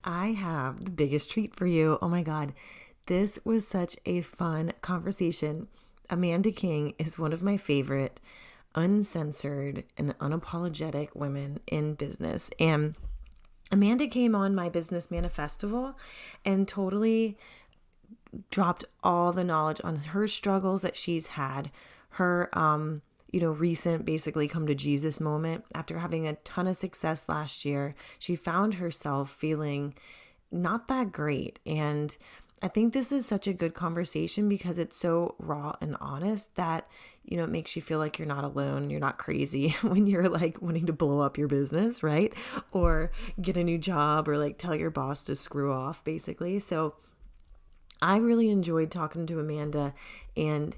I have the biggest treat for you. Oh my God, this was such a fun conversation. Amanda King is one of my favorite uncensored and unapologetic women in business. And Amanda came on my Business Manifestival and totally dropped all the knowledge on her struggles that she's had, her recent basically come to Jesus moment. After having a ton of success last year, she found herself feeling not that great. And I think this is such a good conversation because it's so raw and honest that, it makes you feel like you're not alone. You're not crazy when you're like wanting to blow up your business, right? Or get a new job or like tell your boss to screw off, basically. So I really enjoyed talking to Amanda and,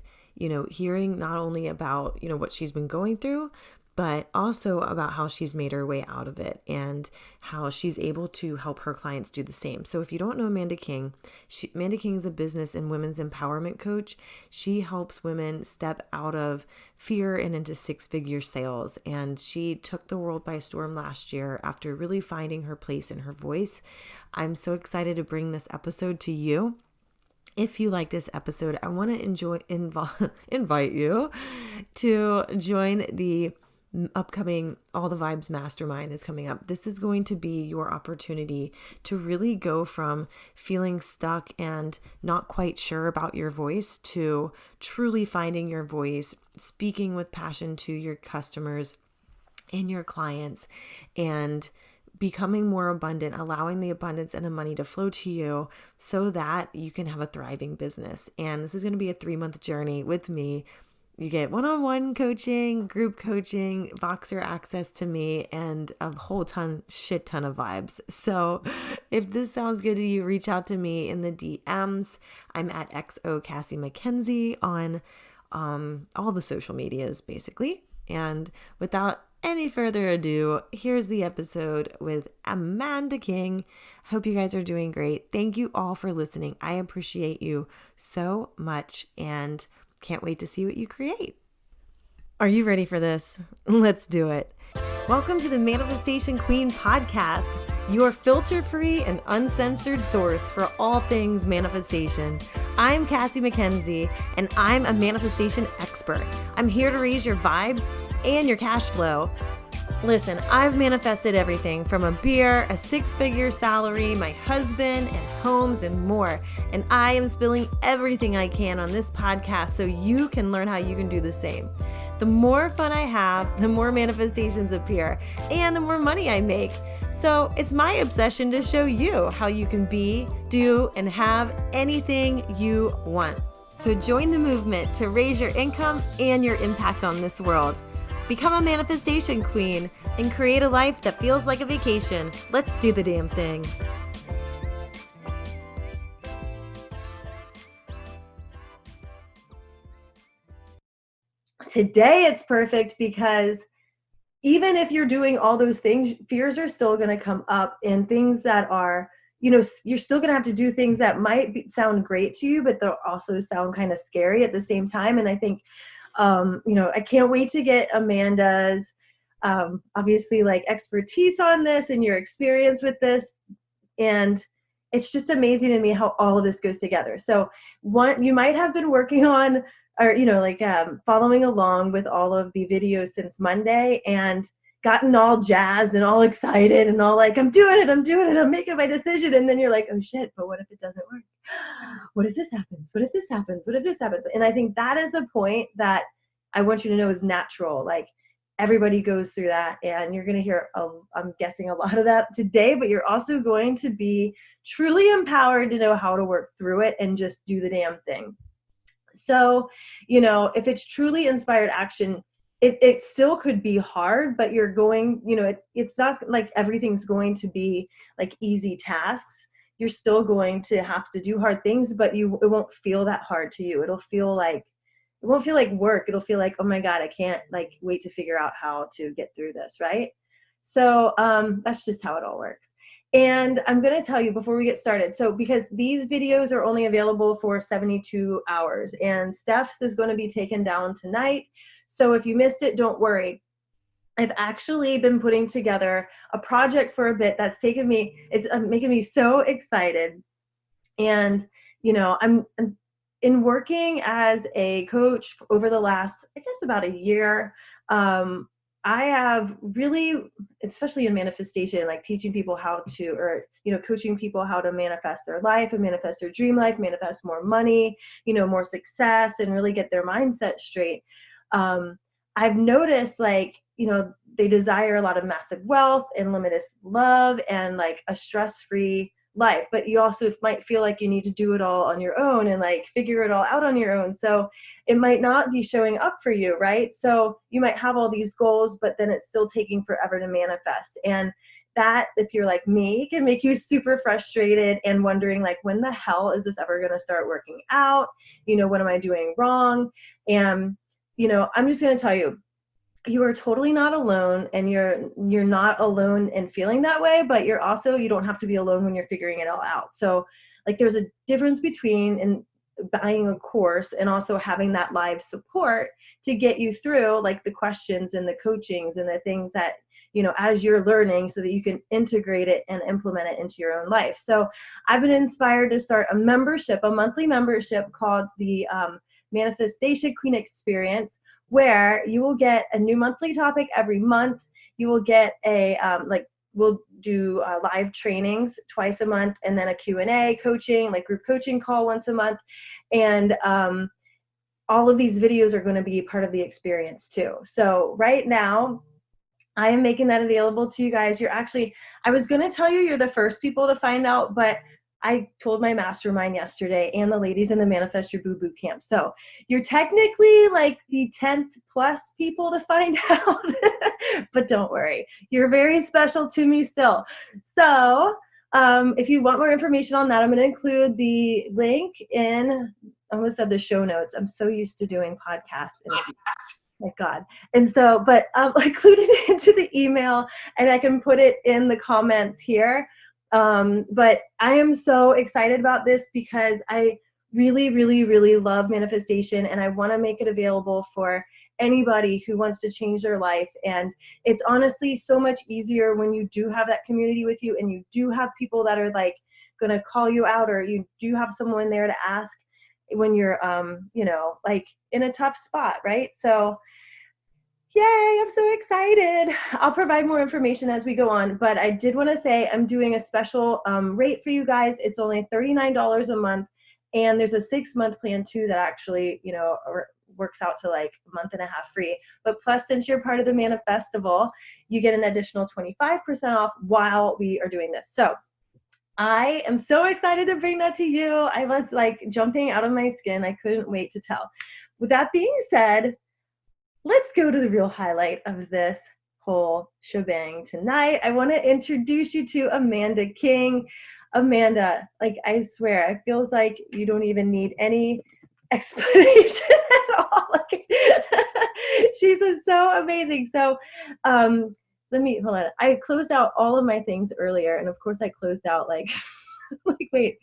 hearing not only about, what she's been going through, but also about how she's made her way out of it and how she's able to help her clients do the same. So if you don't know Amanda King, Amanda King is a business and women's empowerment coach. She helps women step out of fear and into six-figure sales. And she took the world by storm last year after really finding her place and her voice. I'm so excited to bring this episode to you. If you like this episode, I want to invite you to join the upcoming All the Vibes Mastermind that's coming up. This is going to be your opportunity to really go from feeling stuck and not quite sure about your voice to truly finding your voice, speaking with passion to your customers and your clients, and becoming more abundant, allowing the abundance and the money to flow to you so that you can have a thriving business. And this is going to be a 3-month journey with me. You get one-on-one coaching, group coaching, Voxer access to me, and a whole shit ton of vibes. So if this sounds good to you, reach out to me in the DMs. I'm at XO Cassie McKenzie on all the social medias, basically. And without any further ado, here's the episode with Amanda King. Hope you guys are doing great. Thank you all for listening. I appreciate you so much and can't wait to see what you create. Are you ready for this? Let's do it. Welcome to the Manifestation Queen podcast, your filter-free and uncensored source for all things manifestation. I'm Cassie McKenzie, and I'm a manifestation expert. I'm here to raise your vibes and your cash flow. Listen, I've manifested everything from a beer, a 6-figure salary, my husband, and homes, and more. And I am spilling everything I can on this podcast so you can learn how you can do the same. The more fun I have, the more manifestations appear, and the more money I make. So it's my obsession to show you how you can be, do, and have anything you want. So join the movement to raise your income and your impact on this world. Become a manifestation queen and create a life that feels like a vacation. Let's do the damn thing. Today it's perfect because even if you're doing all those things, fears are still going to come up, and things that are, you're still going to have to do things that might sound great to you, but they'll also sound kind of scary at the same time. And I think, I can't wait to get Amanda's, obviously like expertise on this and your experience with this. And it's just amazing to me how all of this goes together. So you might have been working on, or, following along with all of the videos since Monday and gotten all jazzed and all excited and all like, I'm doing it, I'm making my decision. And then you're like, oh shit, but what if it doesn't work? What if this happens? What if this happens? What if this happens? And I think that is the point that I want you to know is natural. Like everybody goes through that, and you're going to hear, I'm guessing a lot of that today, but you're also going to be truly empowered to know how to work through it and just do the damn thing. So, if it's truly inspired action, it still could be hard, but you're going, it's not like everything's going to be like easy tasks. You're still going to have to do hard things, but it won't feel that hard to you. It won't feel like work. It'll feel like, oh my God, I can't like wait to figure out how to get through this. Right. So, that's just how it all works. And I'm going to tell you before we get started. So because these videos are only available for 72 hours and Steph's is going to be taken down tonight. So if you missed it, don't worry. I've actually been putting together a project for a bit that's taken me, it's making me so excited. And, I'm in working as a coach over the last, I guess, about a year. Um, I have really, especially in manifestation, like teaching people how to, or, coaching people how to manifest their life and manifest their dream life, manifest more money, more success, and really get their mindset straight. I've noticed, like, they desire a lot of massive wealth and limitless love and like a stress-free life, but you also might feel like you need to do it all on your own and like figure it all out on your own. So it might not be showing up for you, right? So you might have all these goals, but then it's still taking forever to manifest. And that, if you're like me, can make you super frustrated and wondering, like, when the hell is this ever going to start working out? What am I doing wrong? And I'm just going to tell you, you are totally not alone, and you're not alone in feeling that way, but you don't have to be alone when you're figuring it all out. So like, there's a difference between buying a course and also having that live support to get you through like the questions and the coachings and the things that, as you're learning, so that you can integrate it and implement it into your own life. So I've been inspired to start a monthly membership called the Manifestation Queen Experience, where you will get a new monthly topic every month. You will get we'll do live trainings twice a month, and then a Q&A coaching, like group coaching call once a month. And all of these videos are going to be part of the experience too. So right now, I am making that available to you guys. I was going to tell you're the first people to find out, but I told my mastermind yesterday and the ladies in the Manifest Your Boo Boot Camp. So you're technically like the 10th plus people to find out, but don't worry. You're very special to me still. So if you want more information on that, I'm going to include the link in, I almost said the show notes. I'm so used to doing podcasts interviews. My God. And so, but I'll include it into the email, and I can put it in the comments here. But I am so excited about this because I really, really, really love manifestation, and I want to make it available for anybody who wants to change their life. And it's honestly so much easier when you do have that community with you, and you do have people that are like going to call you out, or you do have someone there to ask when you're, like in a tough spot, right? So yay, I'm so excited. I'll provide more information as we go on, but I did want to say I'm doing a special rate for you guys. It's only $39 a month, and there's a 6-month plan too that actually, works out to like a month and a half free. But plus, since you're part of the Manifestival, you get an additional 25% off while we are doing this. So I am so excited to bring that to you. I was like jumping out of my skin. I couldn't wait to tell. With that being said, let's go to the real highlight of this whole shebang tonight. I want to introduce you to Amanda King. Amanda, like, I swear, it feels like you don't even need any explanation at all. Like, she's so amazing. So let me, hold on. I closed out all of my things earlier, and of course I closed out like, wait, wait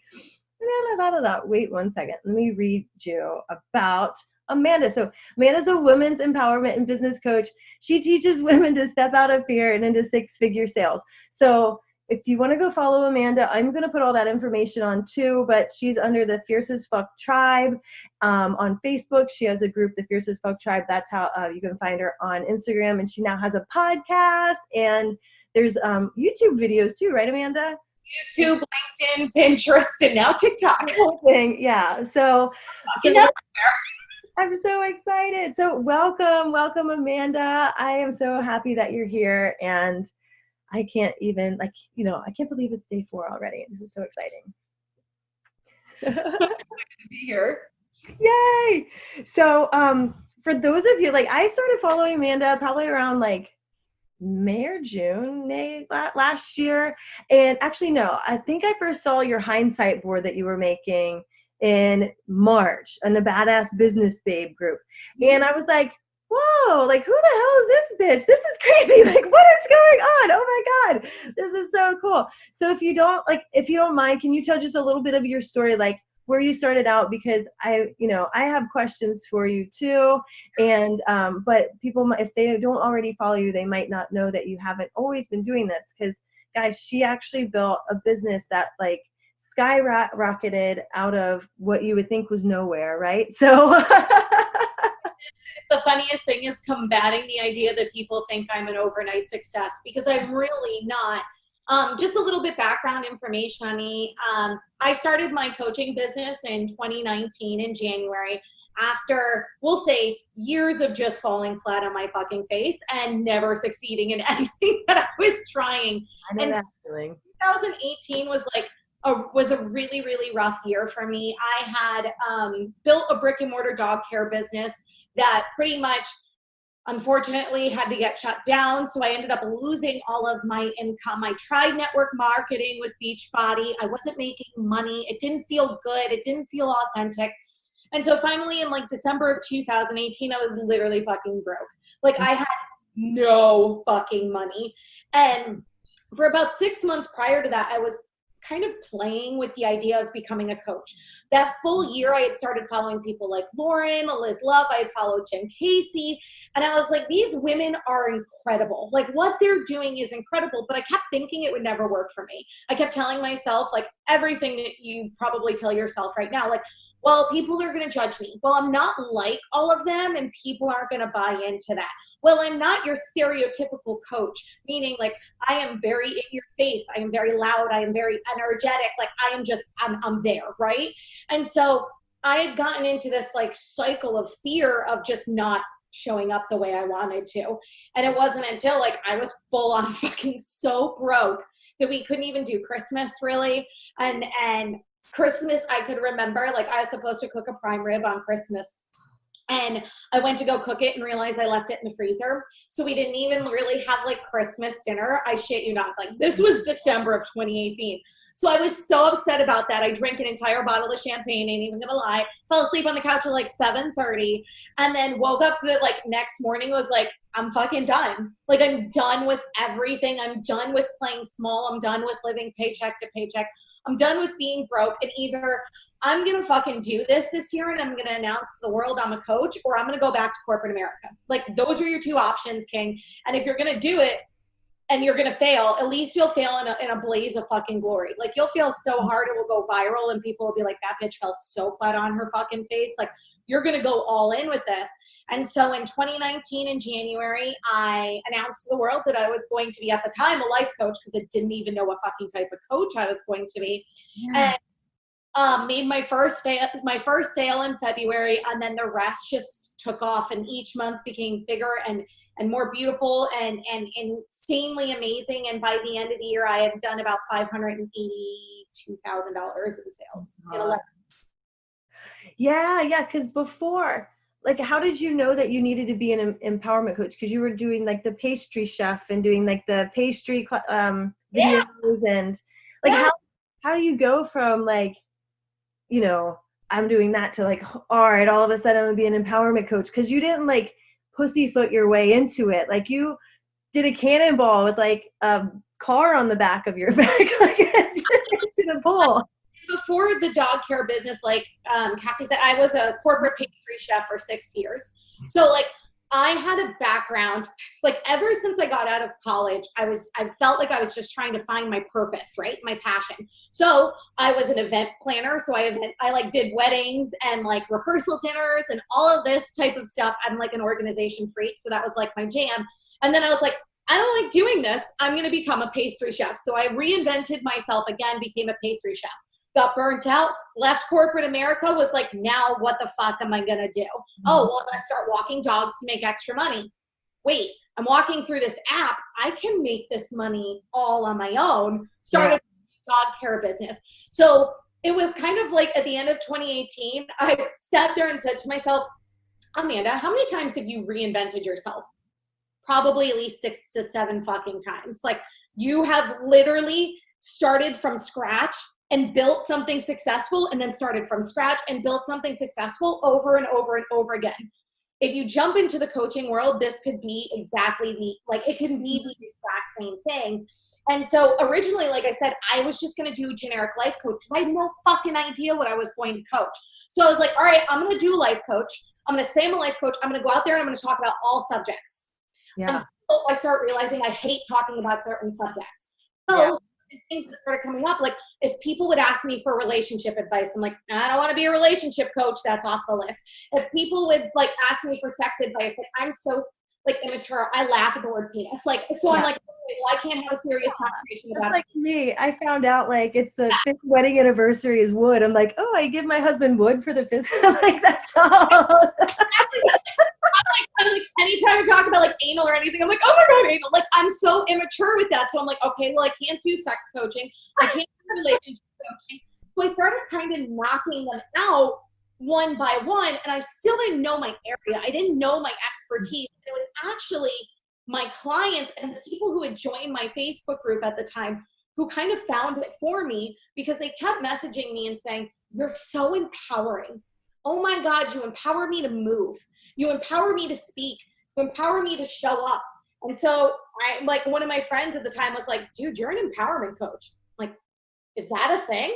1 second. Let me read you about Amanda. So Amanda's a women's empowerment and business coach. She teaches women to step out of fear and into 6-figure sales. So if you want to go follow Amanda, I'm going to put all that information on too, but she's under the Fiercest Fuck Tribe on Facebook. She has a group, the Fiercest Fuck Tribe. That's how you can find her on Instagram. And she now has a podcast, and there's YouTube videos too, right, Amanda? YouTube, LinkedIn, Pinterest, and now TikTok. The whole thing, yeah. So I'm so excited. So welcome, Amanda. I am so happy that you're here, and I can't even, I can't believe it's day 4 already. This is so exciting. To be here. Yay! So for those of you, like, I started following Amanda probably around like May or June, last year. And actually, no, I think I first saw your hindsight board that you were making in March in the Badass Business Babe group. And I was like, whoa, like, who the hell is this bitch? This is crazy. Like, what is going on? Oh my God, this is so cool. So if you don't mind, can you tell just a little bit of your story? Like, where you started out, because I have questions for you too. And, but people, if they don't already follow you, they might not know that you haven't always been doing this. Because guys, she actually built a business that like skyrocketed out of what you would think was nowhere, right? So the funniest thing is combating the idea that people think I'm an overnight success, because I'm really not. Just a little bit background information on me. I started my coaching business in 2019 in January, after, we'll say, years of just falling flat on my fucking face and never succeeding in anything that I was trying. I know And that feeling. 2018 was like was a really, really rough year for me. I had built a brick and mortar dog care business that pretty much, unfortunately, had to get shut down. So I ended up losing all of my income. I tried network marketing with Beachbody. I wasn't making money. It didn't feel good. It didn't feel authentic. And so finally in like December of 2018, I was literally fucking broke. Like I had no fucking money. And for about 6 months prior to that, I was kind of playing with the idea of becoming a coach. That full year, I had started following people like Lauren, Liz Love. I had followed Jen Casey. And I was like, these women are incredible. Like what they're doing is incredible. But I kept thinking it would never work for me. I kept telling myself like everything that you probably tell yourself right now, like, well, people are going to judge me. Well, I'm not like all of them, and people aren't going to buy into that. Well, I'm not your stereotypical coach, meaning like I am very in your face. I am very loud. I am very energetic. Like I am just, I'm there, right? And so I had gotten into this like cycle of fear of just not showing up the way I wanted to. And it wasn't until like I was full on fucking so broke that we couldn't even do Christmas really. And Christmas, I could remember, like I was supposed to cook a prime rib on Christmas, and I went to go cook it and realized I left it in the freezer. So we didn't even really have like Christmas dinner. I shit you not. Like this was December of 2018. So I was so upset about that. I drank an entire bottle of champagne, ain't even gonna lie. Fell asleep on the couch at like 7:30, and then woke up the like next morning, was like, I'm fucking done. Like I'm done with everything. I'm done with playing small. I'm done with living paycheck to paycheck. I'm done with being broke. And either I'm going to fucking do this year and I'm going to announce to the world I'm a coach, or I'm going to go back to corporate America. Like those are your two options, King. And if you're going to do it and you're going to fail, at least you'll fail in a blaze of fucking glory. Like you'll fail so hard it will go viral and people will be like, that bitch fell so flat on her fucking face. Like you're going to go all in with this. And so in 2019 in January, I announced to the world that I was going to be, at the time, a life coach, because I didn't even know what fucking type of coach I was going to be. Yeah. And made my first sale in February, and then the rest just took off, and each month became bigger and more beautiful and insanely amazing. And by the end of the year, I had done about $582,000 in sales. Yeah, because before, like, how did you know that you needed to be an empowerment coach? Because you were doing like the pastry chef and doing like the pastry videos, and like how do you go from like, you know, I'm doing that to like, all right, all of a sudden I'm gonna be an empowerment coach? Because you didn't like pussyfoot your way into it. Like you did a cannonball with like a car on the back of your back, like into the pool. Before the dog care business, like Cassie said, I was a corporate pastry chef for 6 years. So like I had a background, like ever since I got out of college, I felt like I was just trying to find my purpose, right? My passion. So I was an event planner. So I like did weddings and like rehearsal dinners and all of this type of stuff. I'm like an organization freak. So that was like my jam. And then I was like, I don't like doing this. I'm going to become a pastry chef. So I reinvented myself again, became a pastry chef. Got burnt out, left corporate America, was like, now what the fuck am I going to do? Oh, well, I'm going to start walking dogs to make extra money. Wait, I'm walking through this app. I can make this money all on my own. Started a dog care business. So it was kind of like at the end of 2018, I sat there and said to myself, Amanda, how many times have you reinvented yourself? Probably at least 6 to 7 fucking times. Like you have literally started from scratch and built something successful, and then started from scratch and built something successful over and over and over again. if you jump into the coaching world, this could be exactly it can be the exact same thing. And so originally, like I said, I was just going to do generic life coach because I had no fucking idea what I was going to coach. So I was like, all right, I'm going to do life coach. I'm going to say I'm a life coach. I'm going to go out there and I'm going to talk about all subjects. Yeah. Until I start realizing I hate talking about certain subjects. So things that started coming up, like if people would ask me for relationship advice, I'm like, I don't want to be a relationship coach. That's off the list. If people would like ask me for sex advice, like I'm so like immature. I laugh at the word penis. Like, so I'm like, well, I can't have a serious conversation about it. Like me, I found out like it's the 5th wedding anniversary is wood. I'm like, oh, I give my husband wood for the 5th. Like that's all. I'm like, anytime I talk about like anal or anything, I'm like, oh my God, anal. Like, I'm so immature with that. So I'm like, okay, well, I can't do sex coaching. I can't do relationship coaching. So I started kind of knocking them out one by one, and I still didn't know my area. I didn't know my expertise. It was actually my clients and the people who had joined my Facebook group at the time who kind of found it for me because they kept messaging me and saying, you're so empowering. Oh my God, you empower me to move. You empower me to speak. You empower me to show up. And so I like one of my friends at the time was like, dude, you're an empowerment coach. I'm like, is that a thing?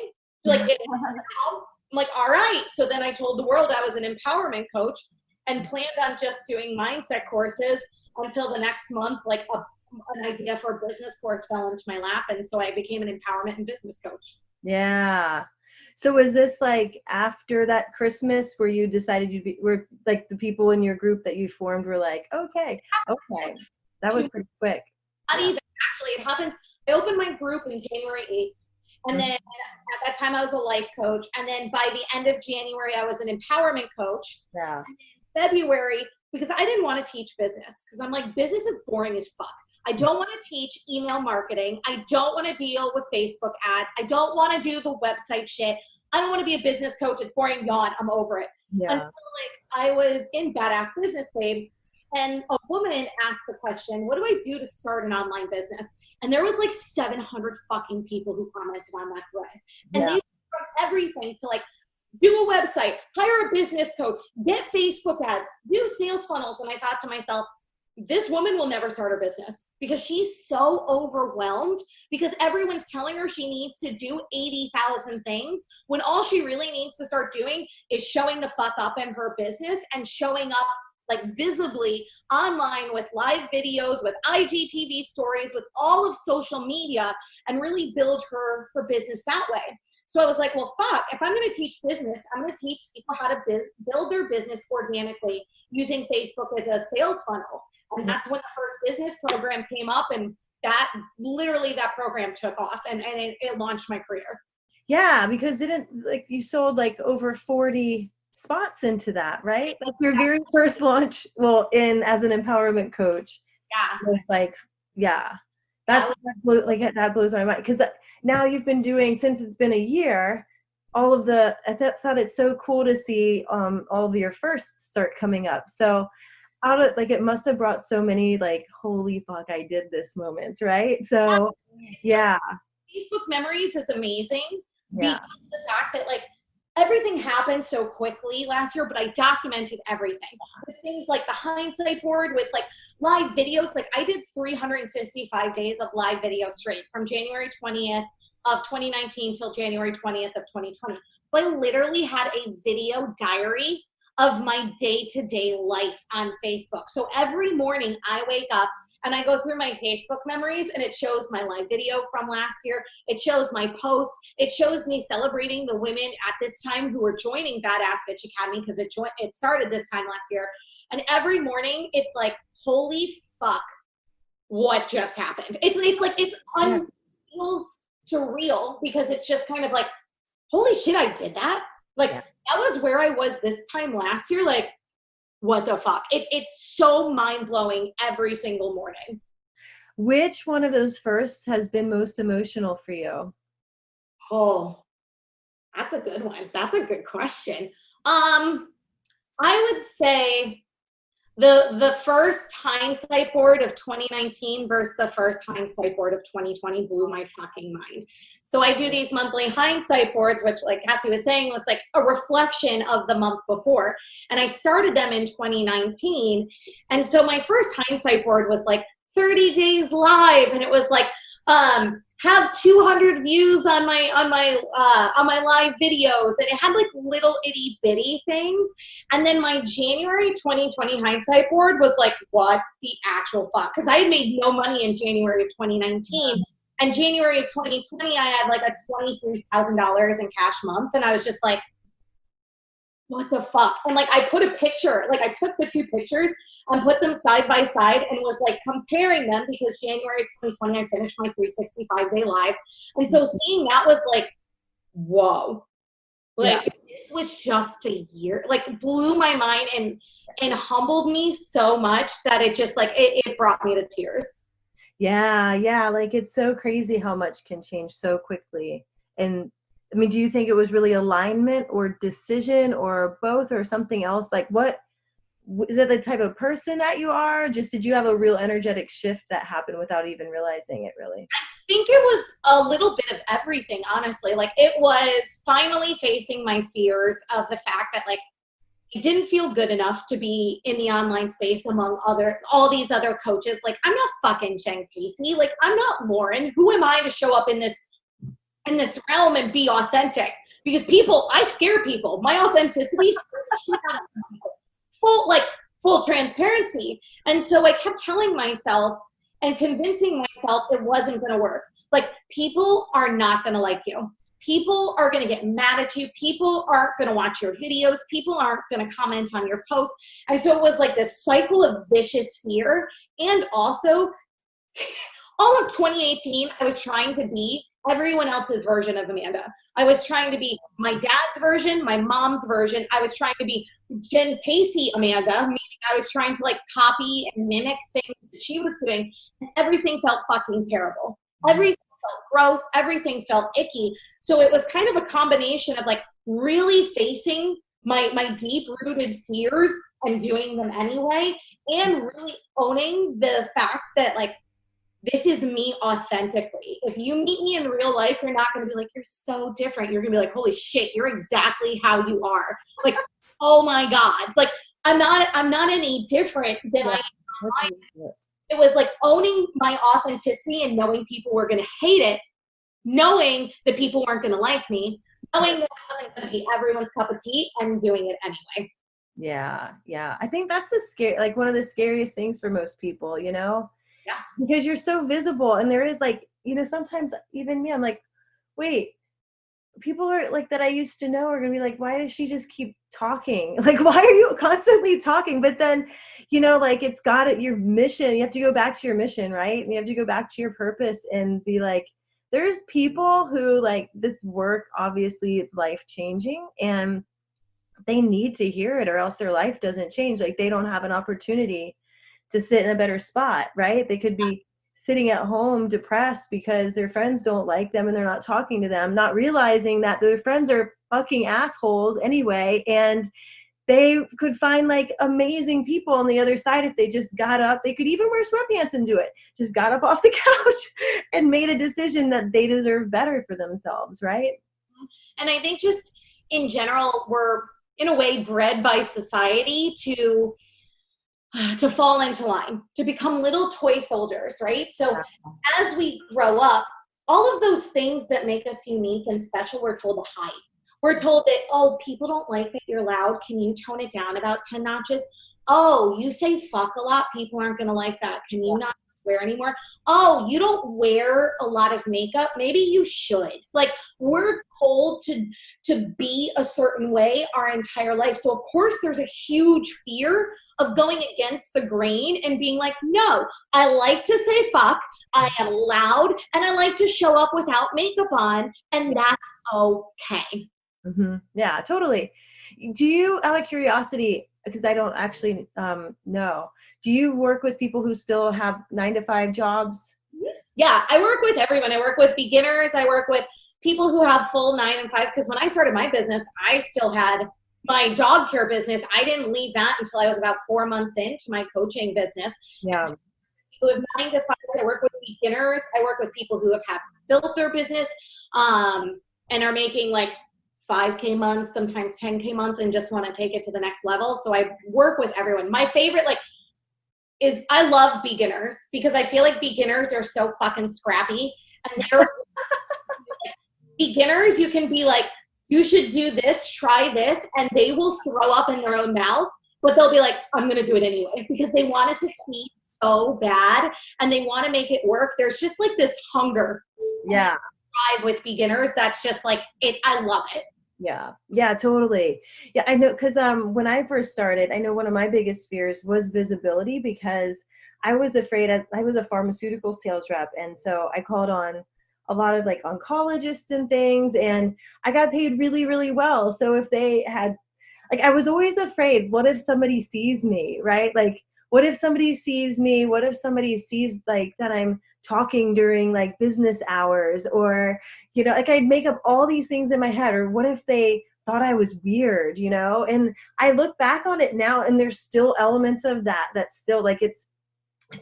She's like, I'm like, all right. So then I told the world I was an empowerment coach and planned on just doing mindset courses until the next month, like an idea for a business course fell into my lap. And so I became an empowerment and business coach. Yeah. So was this like after that Christmas where you decided were like the people in your group that you formed were like, okay. That was pretty quick. Not even, actually, it happened. I opened my group in January 8th. And then at that time I was a life coach. And then by the end of January, I was an empowerment coach. Yeah. And in February, because I didn't want to teach business because I'm like, business is boring as fuck. I don't want to teach email marketing. I don't want to deal with Facebook ads. I don't want to do the website shit. I don't want to be a business coach. It's boring. Yawn. I'm over it. Yeah. Until like I was in Badass Business Babes and a woman asked the question, what do I do to start an online business? And there was like 700 fucking people who commented on that thread. And they from everything to like do a website, hire a business coach, get Facebook ads, do sales funnels. And I thought to myself, this woman will never start her business because she's so overwhelmed because everyone's telling her she needs to do 80,000 things when all she really needs to start doing is showing the fuck up in her business and showing up like visibly online with live videos, with IGTV stories, with all of social media and really build her business that way. So I was like, well, fuck, if I'm going to teach business, I'm going to teach people how to build their business organically using Facebook as a sales funnel. And that's when the first business program came up and that program took off and it launched my career. Yeah, because you sold like over 40 spots into that, right? Like your very first launch, as an empowerment coach. Yeah. It was like, that blows my mind. Because now you've been doing, since it's been a year, all of I thought it's so cool to see all of your firsts start coming up. So it must have brought so many like, holy fuck, I did this moments, right? So yeah. Facebook memories is amazing. Yeah. Because of the fact that like everything happened so quickly last year, but I documented everything. With things like the hindsight board with like live videos. Like I did 365 days of live video straight from January 20th of 2019 till January 20th of 2020. So I literally had a video diary of my day-to-day life on Facebook. So every morning I wake up and I go through my Facebook memories and it shows my live video from last year. It shows my posts. It shows me celebrating the women at this time who were joining Badass Bitch Academy because it started this time last year. And every morning it's like, holy fuck, what just happened? It feels surreal because it's just kind of like, holy shit, I did that? That was where I was this time last year. Like, what the fuck? It's so mind-blowing every single morning. Which one of those firsts has been most emotional for you? Oh, that's a good one. That's a good question. I would say The first hindsight board of 2019 versus the first hindsight board of 2020 blew my fucking mind. So I do these monthly hindsight boards, which, like Cassie was saying, it's like a reflection of the month before. And I started them in 2019. And so my first hindsight board was like 30 days live, and it was like, have 200 views on my live videos, and it had like little itty bitty things. And then my January 2020 hindsight board was like, what the actual fuck? Because I had made no money in January of 2019, and January of 2020 I had like a $23,000 in cash month, and I was just like, what the fuck? And like I put a picture, like I took the two pictures and put them side by side and was like comparing them, because January 2020 I finished my 365-day live. And so seeing that was like, whoa. Like this was just a year, like blew my mind and humbled me so much that it just like it brought me to tears. Yeah. Like it's so crazy how much can change so quickly. And I mean, do you think it was really alignment or decision or both or something else? Like what, is it the type of person that you are? Just did you have a real energetic shift that happened without even realizing it really? I think it was a little bit of everything, honestly. Like it was finally facing my fears of the fact that like it didn't feel good enough to be in the online space among all these other coaches. Like I'm not fucking Jen Casey. Like I'm not Lauren. Who am I to show up in this realm and be authentic? Because I scare people. My authenticity scares the shit out of people. Full transparency. And so I kept telling myself and convincing myself it wasn't going to work. Like people are not going to like you. People are going to get mad at you. People aren't going to watch your videos. People aren't going to comment on your posts. And so it was like this cycle of vicious fear. And also all of 2018, I was trying to be everyone else's version of Amanda. I was trying to be my dad's version, my mom's version. I was trying to be Jen Casey Amanda, meaning I was trying to like copy and mimic things that she was doing, and everything felt fucking terrible. Everything felt gross. Everything felt icky. So it was kind of a combination of like really facing my deep-rooted fears and doing them anyway, and really owning the fact that like, this is me authentically. If you meet me in real life, you're not going to be like, you're so different. You're going to be like, holy shit, you're exactly how you are. Like, oh my God. Like, I'm not any different than I am online. It was like owning my authenticity and knowing people were going to hate it, knowing that people weren't going to like me, knowing that I wasn't going to be everyone's cup of tea, and doing it anyway. Yeah. I think that's like one of the scariest things for most people, you know? Yeah. Because you're so visible, and there is like, you know, sometimes even me, I'm like, wait, people are like that I used to know are gonna be like, why does she just keep talking? Like, why are you constantly talking? But then, you know, like it's got it, your mission, you have to go back to your mission, right? And you have to go back to your purpose and be like, there's people who like this work, obviously it's life changing, and they need to hear it or else their life doesn't change. Like they don't have an opportunity to sit in a better spot, right? They could be sitting at home depressed because their friends don't like them and they're not talking to them, not realizing that their friends are fucking assholes anyway. And they could find like amazing people on the other side if they just got up. They could even wear sweatpants and do it. Just got up off the couch and made a decision that they deserve better for themselves, right? And I think just in general, we're in a way bred by society to fall into line, to become little toy soldiers, right? So as we grow up, all of those things that make us unique and special, we're told to hide. We're told that, oh, people don't like that you're loud. Can you tone it down about 10 notches? Oh, you say fuck a lot. People aren't going to like that. Can you not swear anymore? Oh, you don't wear a lot of makeup. Maybe you should. Like we're told to be a certain way our entire life. So of course there's a huge fear of going against the grain and being like, no, I like to say fuck. I am loud and I like to show up without makeup on, and that's okay. Mm-hmm. Yeah, totally. Do you, out of curiosity, because I don't actually know, do you work with people who still have 9-to-5 jobs? Yeah, I work with everyone. I work with beginners. I work with people who have full 9 and 5. Because when I started my business, I still had my dog care business, I didn't leave that until I was about 4 months into my coaching business. Yeah. Who have 9 to 5. I work with beginners. I work with people who have built their business and are making like 5K months, sometimes 10K months, and just want to take it to the next level. So I work with everyone. My favorite is I love beginners because I feel like beginners are so fucking scrappy. And they're beginners, you can be like, you should do this, try this, and they will throw up in their own mouth, but they'll be like, I'm going to do it anyway because they want to succeed so bad and they want to make it work. There's just like this hunger. Yeah. Drive with beginners. That's just like it. I love it. Yeah, totally. Yeah, I know, because when I first started, I know one of my biggest fears was visibility because I was afraid. I was a pharmaceutical sales rep, and so I called on a lot of like oncologists and things, and I got paid really, really well. So if they had, like, I was always afraid, what if somebody sees me, right? Like, what if somebody sees me? What if somebody sees like that I'm talking during like business hours, or like I'd make up all these things in my head, or what if they thought I was weird, and I look back on it now and there's still elements of that still like it's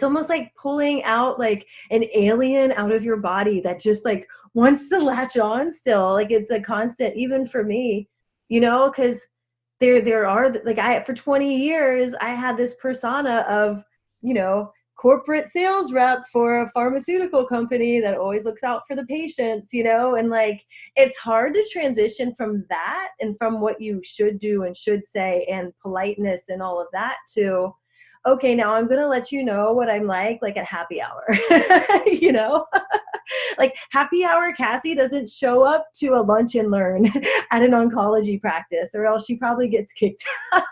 almost like pulling out like an alien out of your body that just like wants to latch on still. Like it's a constant, even for me, because there are like for 20 years I had this persona of, corporate sales rep for a pharmaceutical company that always looks out for the patients, and like it's hard to transition from that and from what you should do and should say and politeness and all of that to, okay, now I'm going to let you know what I'm like at happy hour, like happy hour Cassie doesn't show up to a lunch and learn at an oncology practice, or else she probably gets kicked out.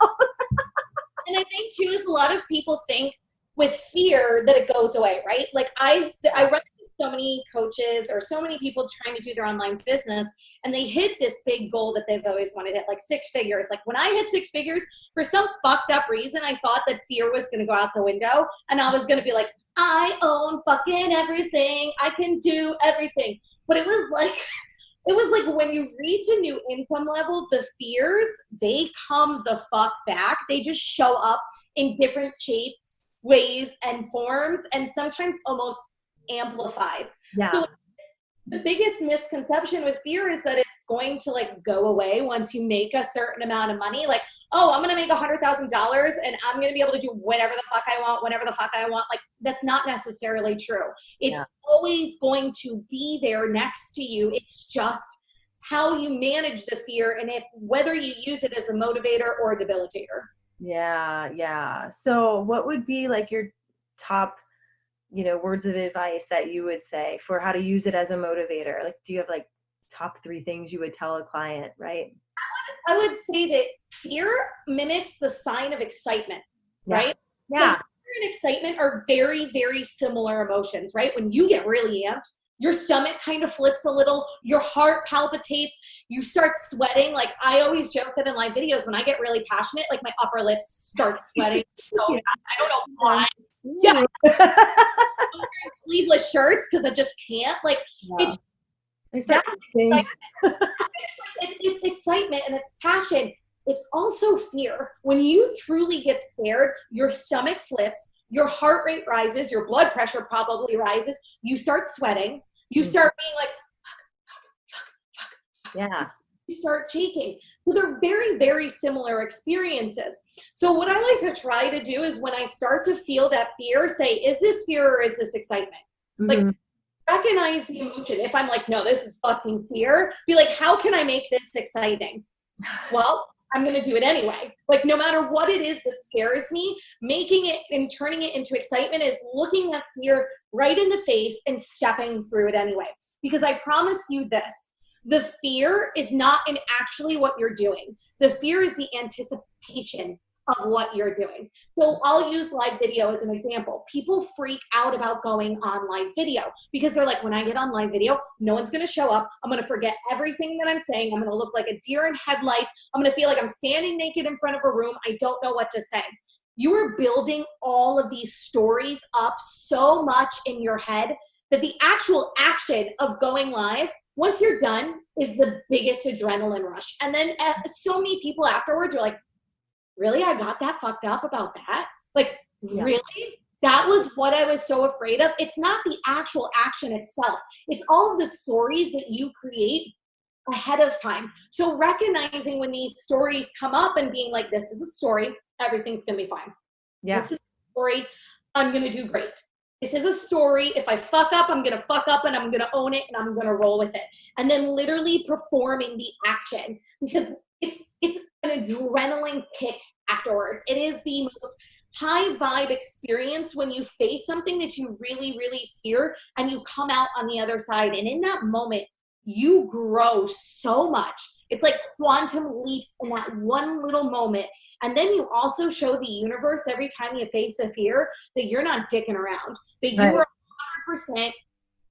And I think too is a lot of people think with fear that it goes away, right? Like I run into so many coaches or so many people trying to do their online business, and they hit this big goal that they've always wanted to hit, like 6 figures. Like when I hit 6 figures, for some fucked up reason, I thought that fear was going to go out the window, and I was going to be like, I own fucking everything. I can do everything. But it was like when you reach a new income level, the fears, they come the fuck back. They just show up in different shapes, ways, and forms, and sometimes almost amplified. Yeah. So the biggest misconception with fear is that it's going to like go away once you make a certain amount of money. Like, oh, I'm going to make $100,000 and I'm going to be able to do whatever the fuck I want, whenever the fuck I want. Like, that's not necessarily true. It's always going to be there next to you. It's just how you manage the fear and whether you use it as a motivator or a debilitator. Yeah. So what would be like your top, words of advice that you would say for how to use it as a motivator? Like, do you have like top 3 things you would tell a client, right? I would say that fear mimics the sign of excitement, right? Yeah. So fear and excitement are very, very similar emotions, right? When you get really amped, your stomach kind of flips a little, your heart palpitates, you start sweating. Like I always joke that in live videos, when I get really passionate, like my upper lip starts sweating so bad. I don't know why. Yeah. I'm wearing sleeveless shirts because I just can't. Like it's excitement and it's passion. It's also fear. When you truly get scared, your stomach flips, your heart rate rises, your blood pressure probably rises, you start sweating, you start being like, fuck. Yeah. You start shaking. So they're very, very similar experiences. So what I like to try to do is when I start to feel that fear, say, is this fear or is this excitement? Like, recognize the emotion. If I'm like, no, this is fucking fear, be like, how can I make this exciting? Well, I'm going to do it anyway. Like, no matter what it is that scares me, making it and turning it into excitement is looking at fear right in the face and stepping through it anyway. Because I promise you this, the fear is not in actually what you're doing. The fear is the anticipation of what you're doing. So I'll use live video as an example. People freak out about going on live video because they're like, when I get on live video, no one's going to show up. I'm going to forget everything that I'm saying. I'm going to look like a deer in headlights. I'm going to feel like I'm standing naked in front of a room. I don't know what to say. You are building all of these stories up so much in your head that the actual action of going live once you're done is the biggest adrenaline rush. And then so many people afterwards are like, really? I got that fucked up about that? Like, really? That was what I was so afraid of. It's not the actual action itself. It's all of the stories that you create ahead of time. So recognizing when these stories come up and being like, this is a story, everything's going to be fine. Yeah. This is a story, I'm going to do great. This is a story. If I fuck up, I'm going to fuck up and I'm going to own it and I'm going to roll with it. And then literally performing the action, because it's an adrenaline kick afterwards. It is the most high vibe experience when you face something that you really, really fear and you come out on the other side. And in that moment, you grow so much. It's like quantum leaps in that one little moment. And then you also show the universe every time you face a fear that you're not dicking around, that you are 100%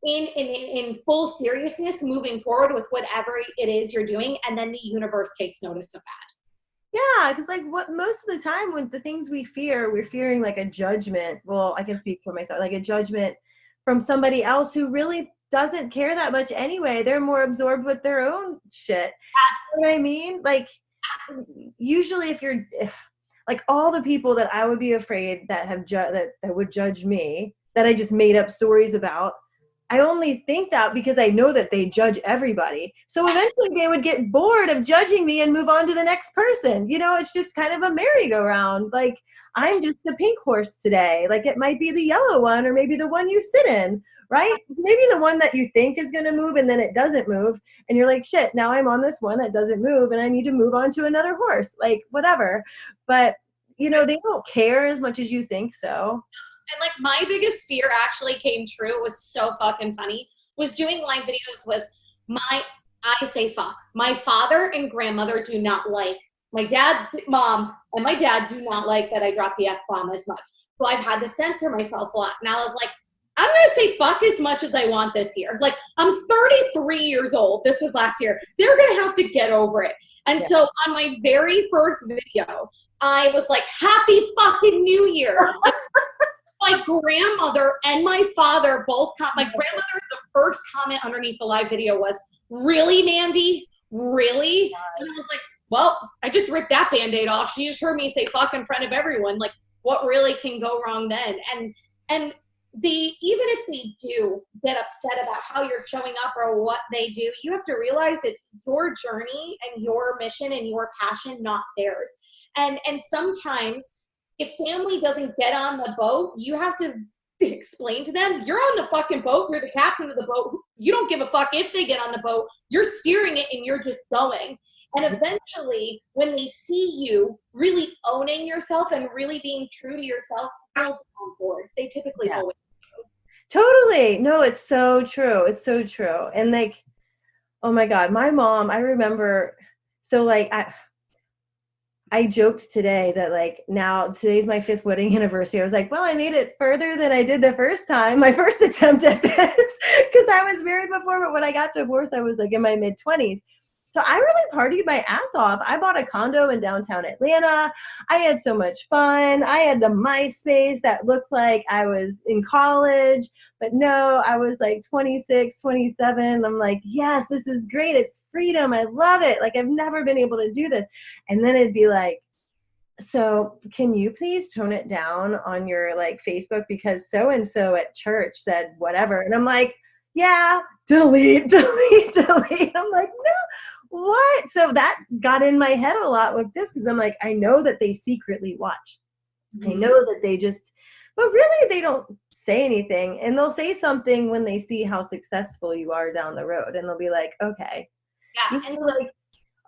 in full seriousness moving forward with whatever it is you're doing. And then the universe takes notice of that. Yeah, because like what most of the time with the things we fear, we're fearing like a judgment. Well, I can speak for myself, like a judgment from somebody else who really doesn't care that much anyway. They're more absorbed with their own shit. Yes. You know what I mean? Like usually if like all the people that I would be afraid that have that would judge me, that I just made up stories about, I only think that because I know that they judge everybody. So eventually they would get bored of judging me and move on to the next person. You know, it's just kind of a merry-go-round. Like, I'm just the pink horse today. Like, it might be the yellow one or maybe the one you sit in, right? Maybe the one that you think is going to move and then it doesn't move. And you're like, shit, now I'm on this one that doesn't move and I need to move on to another horse. Like, whatever. But, you know, they don't care as much as you think so. And like my biggest fear actually came true. It was so fucking funny. Was doing live videos was I say fuck. My father and grandmother do not like, my dad's mom and my dad do not like that I drop the F-bomb as much. So I've had to censor myself a lot. And I was like, I'm going to say fuck as much as I want this year. Like, I'm 33 years old. This was last year. They're going to have to get over it. And so on my very first video, I was like, happy fucking New Year. My grandmother and my father both my grandmother, the first comment underneath the live video was, really, Mandy? Really? And I was like, well, I just ripped that Band-Aid off. She just heard me say fuck in front of everyone. Like, what really can go wrong then? And even if they do get upset about how you're showing up or what they do, you have to realize it's your journey and your mission and your passion, not theirs. And sometimes if family doesn't get on the boat, you have to explain to them, you're on the fucking boat, you're the captain of the boat, you don't give a fuck if they get on the boat, you're steering it and you're just going. And eventually, when they see you really owning yourself and really being true to yourself, they'll be on board. They typically always do. Totally. No, it's so true. It's so true. And like, oh my God, my mom, I remember, so like, I joked today that like now today's my 5th wedding anniversary. I was like, well, I made it further than I did the first time, my first attempt at this, because I was married before, but when I got divorced, I was like in my mid-20s. So I really partied my ass off. I bought a condo in downtown Atlanta. I had so much fun. I had the MySpace that looked like I was in college, but no, I was like 26, 27. I'm like, yes, this is great. It's freedom. I love it. Like, I've never been able to do this. And then it'd be like, so can you please tone it down on your like Facebook because so-and-so at church said whatever. And I'm like, yeah, delete. I'm like, no. What? So that got in my head a lot with this because I'm like, I know that they secretly watch. I know that they just, but really they don't say anything. And they'll say something when they see how successful you are down the road. And they'll be like, okay. Yeah. And like,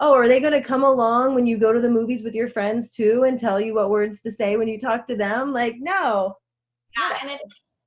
oh, are they going to come along when you go to the movies with your friends too and tell you what words to say when you talk to them? Like, no. Yeah. And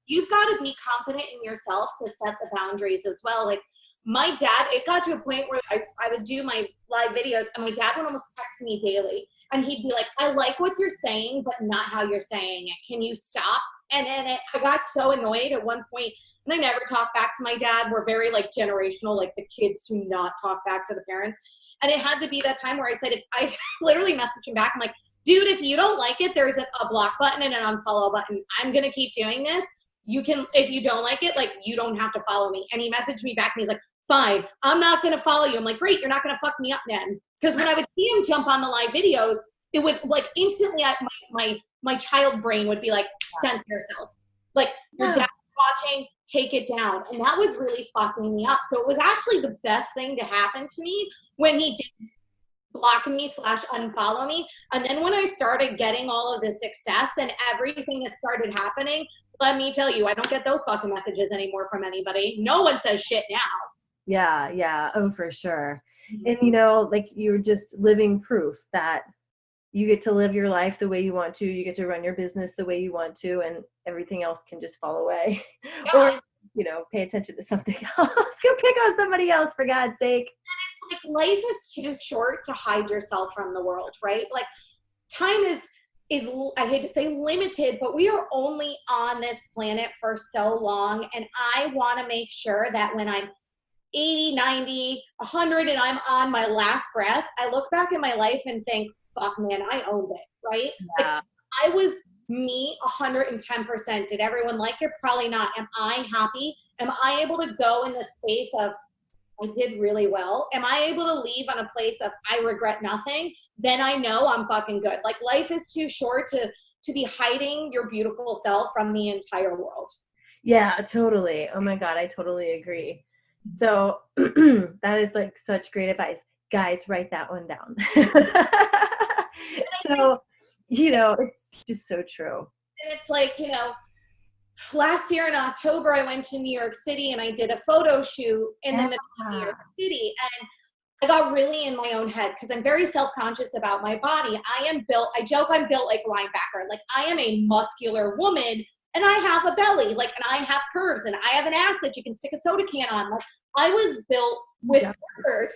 you've got to be confident in yourself to set the boundaries as well. Like, my dad, it got to a point where I would do my live videos and my dad would almost text me daily and he'd be like, I like what you're saying, but not how you're saying it. Can you stop? And then I got so annoyed at one point and I never talked back to my dad. We're very like generational, like the kids do not talk back to the parents. And it had to be that time where I said, if I literally messaged him back, I'm like, dude, if you don't like it, there's a block button and an unfollow button. I'm going to keep doing this. You can, if you don't like it, like you don't have to follow me. And he messaged me back and he's like, fine. I'm not going to follow you. I'm like, great. You're not going to fuck me up then. Because when I would see him jump on the live videos, it would like instantly, my child brain would be like, censor yourself. Like, your dad's watching, take it down. And that was really fucking me up. So it was actually the best thing to happen to me when he did block me / unfollow me. And then when I started getting all of the success and everything that started happening, let me tell you, I don't get those fucking messages anymore from anybody. No one says shit now. Yeah. Oh, for sure. And you know, like, you're just living proof that you get to live your life the way you want to. You get to run your business the way you want to, and everything else can just fall away. Yeah. Or, you know, pay attention to something else. Go pick on somebody else, for God's sake. And it's like, life is too short to hide yourself from the world, right? Like, time is I hate to say limited, but we are only on this planet for so long. And I want to make sure that when I'm 80, 90, 100, and I'm on my last breath, I look back at my life and think, fuck, man, I owned it, right? Yeah. Like, I was me 110%. Did everyone like it? Probably not. Am I happy? Am I able to go in the space of, I did really well? Am I able to leave on a place of, I regret nothing? Then I know I'm fucking good. Like, life is too short to be hiding your beautiful self from the entire world. Yeah, totally. Oh my God, I totally agree. So that is like such great advice. Guys, write that one down. So, you know, it's just so true. And it's like, you know, last year in October, I went to New York City and I did a photo shoot in the middle of New York City. And I got really in my own head because I'm very self-conscious about my body. I joke I'm built like a linebacker. Like, I am a muscular woman and I have a belly, like, and I have curves and I have an ass that you can stick a soda can on. Like, I was built with curves.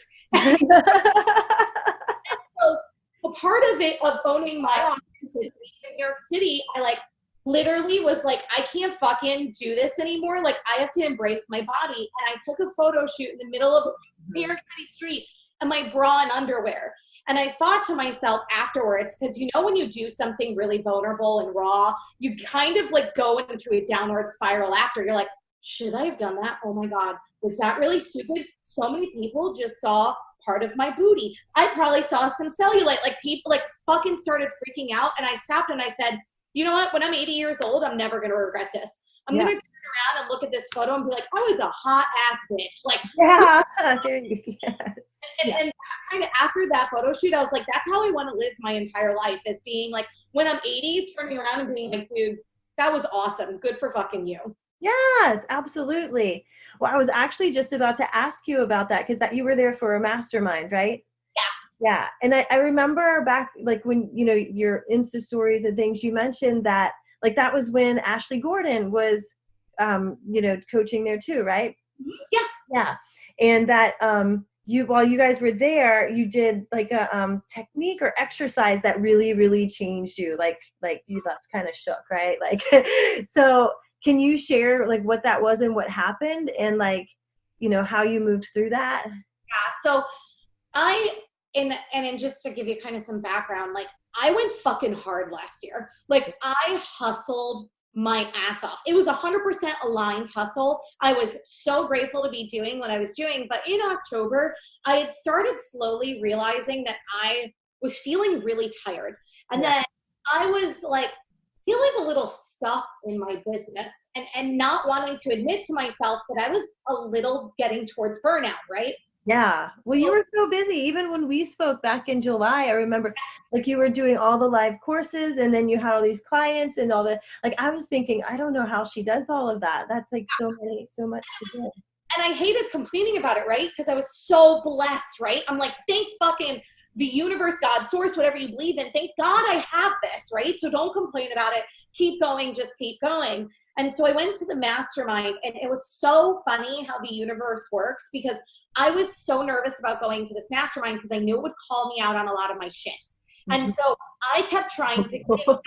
So a part of it, of owning my authenticity in New York City, I like literally was like, I can't fucking do this anymore. Like, I have to embrace my body. And I took a photo shoot in the middle of New York City street in my bra and underwear. And I thought to myself afterwards, because you know, when you do something really vulnerable and raw, you kind of like go into a downward spiral after. You're like, should I have done that? Oh my God, was that really stupid? So many people just saw part of my booty. I probably saw some cellulite. Like, people like fucking started freaking out. And I stopped and I said, you know what? When I'm 80 years old, I'm never going to regret this. I'm going to turn around and look at this photo and be like, I was a hot ass bitch. Like, There you go. And kind of after that photo shoot, I was like, that's how I want to live my entire life, as being like, when I'm 80, turning around and being like, dude, that was awesome. Good for fucking you. Yes, absolutely. Well, I was actually just about to ask you about that, because that you were there for a mastermind, right? Yeah. And I remember back, like, when, you know, your Insta stories and things, you mentioned that, like, that was when Ashley Gordon was, you know, coaching there too, right? Yeah. And that, while you guys were there, you did like a technique or exercise that really, really changed you. Like you left kind of shook, right? Like, so can you share like what that was and what happened, and like, you know, how you moved through that? Yeah. So and just to give you kind of some background, like, I went fucking hard last year. Like, I hustled my ass off. It was 100% aligned hustle. I was so grateful to be doing what I was doing. But in October, I had started slowly realizing that I was feeling really tired. And then I was like feeling a little stuck in my business and not wanting to admit to myself that I was a little getting towards burnout, right? Yeah. Well, you were so busy. Even when we spoke back in July, I remember like you were doing all the live courses, and then you had all these clients and all the, like, I was thinking, I don't know how she does all of that. That's like so much to do. And I hated complaining about it, right? Because I was so blessed, right? I'm like, thank fucking the universe, God, source, whatever you believe in. Thank God I have this, right? So don't complain about it. Keep going, just keep going. And so I went to the mastermind, and it was so funny how the universe works, because I was so nervous about going to this mastermind because I knew it would call me out on a lot of my shit. And so I kept trying to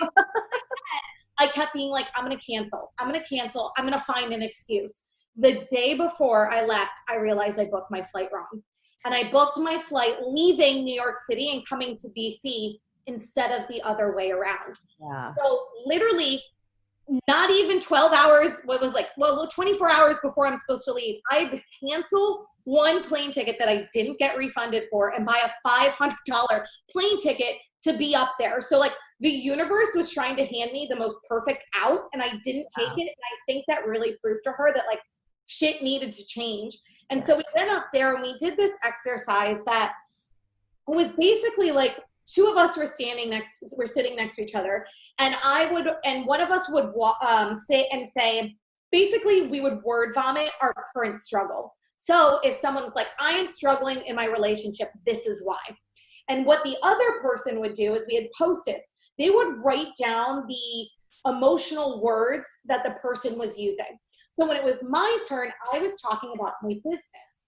I kept being like, I'm going to cancel. I'm going to cancel. I'm going to find an excuse. The day before I left, I realized I booked my flight wrong. And I booked my flight leaving New York City and coming to DC instead of the other way around. Yeah. So literally not even 12 hours, 24 hours before I'm supposed to leave, I had to cancel one plane ticket that I didn't get refunded for and buy a $500 plane ticket to be up there. So like the universe was trying to hand me the most perfect out, and I didn't take it. And I think that really proved to her that like shit needed to change. And so we went up there and we did this exercise that was basically like, two of us were sitting next to each other, and one of us would sit and say, basically we would word vomit our current struggle. So if someone's like, I am struggling in my relationship, this is why. And what the other person would do is we had Post-its. They would write down the emotional words that the person was using. So when it was my turn, I was talking about my business.